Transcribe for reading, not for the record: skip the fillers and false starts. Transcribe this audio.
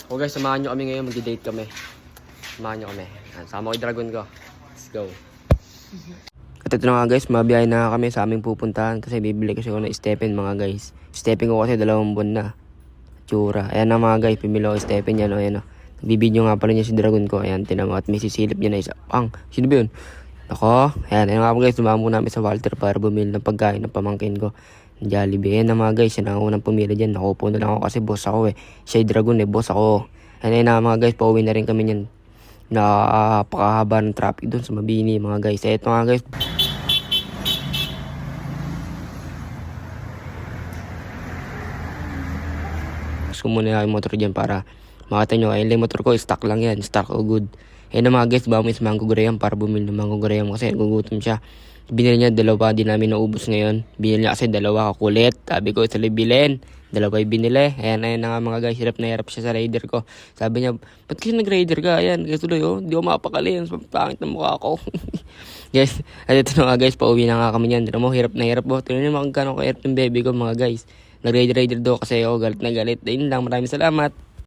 O guys, samahan nyo kami ngayon. Mag-date kami. Samahan nyo kami. Sama ko yung dragon ko. Let's go. At ito na nga guys, mabiyahe na kami sa aming pupuntahan. Kasi bibili kasi ako ng Stephen mga guys. Stephen ko kasi 2 buwan na. Tsura. Ayan na mga guys, pimili ako Stephen yan. O ayan o. Nagbibideo nga pala niya si dragon ko. Ayan, tinamo. At may sisilip niya na isa. Sino ba yun? Ako. Ayan nga mga guys, dumamo namin sa Walter para bumili ng pagkain ng pamangkin ko. Jollibee. Ayan na mga guys, yan ang unang pumili dyan. Nakupo na lang ako kasi boss ako eh. Siya yung dragon eh, boss ako. Ayan na mga guys, pauwi na rin kami niyan. Napakahaba ng traffic doon sa Mabini mga guys. Ito nga guys. Gusto muna yung motor dyan para makita nyo. Ayun lang motor ko, stock lang yan. Stock o good. Ayun na mga guys, ba may mango graham para bumili ng mango graham kasi gugutom siya. Binili niya 2, di namin naubos ngayon. Binili niya kasi 2 kakulit. Sabi ko, isa lang bilhin. 2 yung binili. Ayan na nga mga guys, hirap na hirap siya sa rider ko. Sabi niya, ba't kasi nag-rider ka? Ayan, kasi tuloy di ko mapakali. Pangit na mukha ko. Guys, at ito na nga guys, pauwi na nga kami niyan. Tignan mo, hirap na hirap po. Tignan niyo mga gano'ng kahirap yung baby ko mga guys. Nag-rider daw kasi ako, galit na galit. Ayun lang, maraming salamat.